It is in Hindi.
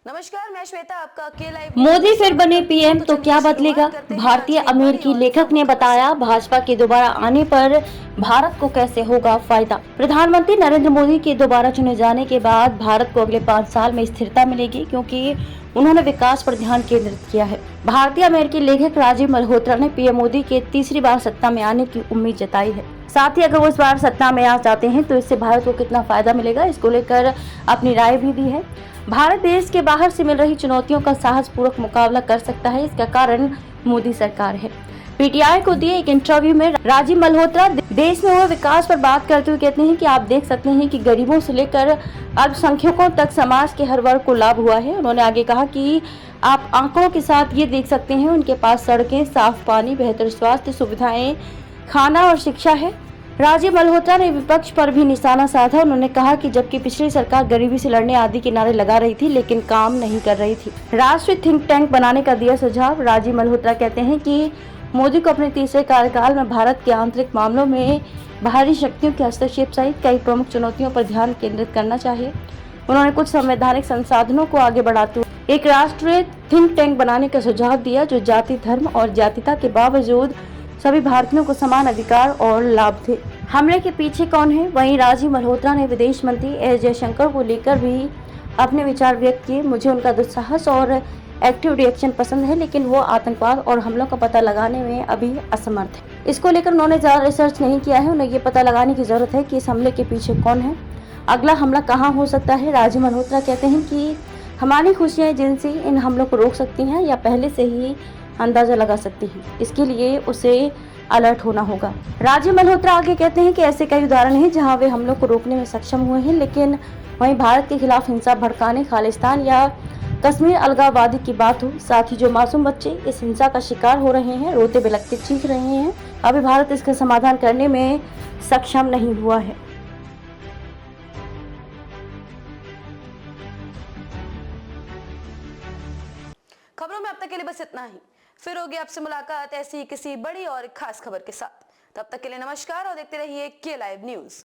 नमस्कार, मैं श्वेता, आपका के लाइव मोदी फिर बने पीएम तो क्या बदलेगा? भारतीय अमेरिकी लेखक ने बताया, भाजपा के दोबारा आने पर भारत को कैसे होगा फायदा। प्रधानमंत्री नरेंद्र मोदी के दोबारा चुने जाने के बाद भारत को अगले 5 साल में स्थिरता मिलेगी, क्योंकि उन्होंने विकास पर ध्यान केंद्रित किया है। भारतीय अमेरिकी लेखक राजीव मल्होत्रा ने पीएम मोदी के तीसरी बार सत्ता में आने की उम्मीद जताई है। साथ ही अगर वो इस बार सत्ता में आ जाते हैं तो इससे भारत को कितना फायदा मिलेगा, इसको लेकर अपनी राय भी दी है। भारत देश के बाहर से मिल रही चुनौतियों का साहसपूर्वक मुकाबला कर सकता है, इसका कारण मोदी सरकार है। पीटीआई को दिए एक इंटरव्यू में राजीव मल्होत्रा देश में हुए विकास पर बात करते हुए कहते हैं कि आप देख सकते हैं कि गरीबों से लेकर अल्पसंख्यकों तक समाज के हर वर्ग को लाभ हुआ है। उन्होंने आगे कहा कि आप आंकड़ों के साथ ये देख सकते हैं, उनके पास सड़कें, साफ पानी, बेहतर स्वास्थ्य सुविधाएं, खाना और शिक्षा है। राजीव मल्होत्रा ने विपक्ष पर भी निशाना साधा। उन्होंने कहा कि जबकि पिछली सरकार गरीबी से लड़ने आदि के नारे लगा रही थी, लेकिन काम नहीं कर रही थी। राष्ट्रीय थिंक टैंक बनाने का दिया सुझाव। राजीव मल्होत्रा कहते हैं कि मोदी को अपने तीसरे कार्यकाल में भारत के आंतरिक मामलों में बाहरी शक्तियों के हस्तक्षेप सहित कई प्रमुख चुनौतियों पर ध्यान केंद्रित करना चाहिए। उन्होंने कुछ संवैधानिक संसाधनों को आगे बढ़ाते हुए एक राष्ट्रीय थिंक टैंक बनाने का सुझाव दिया, जो जाति, धर्म और जातिता के बावजूद सभी भारतीयों को समान अधिकार और लाभ थे। हमले के पीछे कौन है? वहीं राजीव मल्होत्रा ने विदेश मंत्री एस जयशंकर को लेकर भी अपने विचार व्यक्त किए। मुझे उनका दुस्साहस और एक्टिव रिएक्शन पसंद है, लेकिन वो आतंकवाद और हमलों का पता लगाने में अभी असमर्थ है। इसको लेकर उन्होंने ज्यादा रिसर्च नहीं किया है। उन्हें ये पता लगाने की जरूरत है कि इस हमले के पीछे कौन है, अगला हमला कहाँ हो सकता है। राजीव मल्होत्रा कहते हैं कि हमारी खुशियाँ जिनसे इन हमलों को रोक सकती हैं या पहले से ही अंदाजा लगा सकती हैं, इसके लिए उसे अलर्ट होना होगा। राजीव मल्होत्रा आगे कहते हैं कि ऐसे कई उदाहरण हैं जहां वे हमलों को रोकने में सक्षम हुए हैं, लेकिन वहीं भारत के खिलाफ हिंसा भड़काने, खालिस्तान या कश्मीर अलगाववादी की बात हो, साथ ही जो मासूम बच्चे इस हिंसा का शिकार हो रहे हैं, रोते बिलखते चीख रहे हैं, अभी भारत इसका समाधान करने में सक्षम नहीं हुआ है। खबरों में अब तक के लिए बस इतना ही। फिर होगी आपसे मुलाकात ऐसी किसी बड़ी और खास खबर के साथ। तब तक के लिए नमस्कार और देखते रहिए के लाइव न्यूज।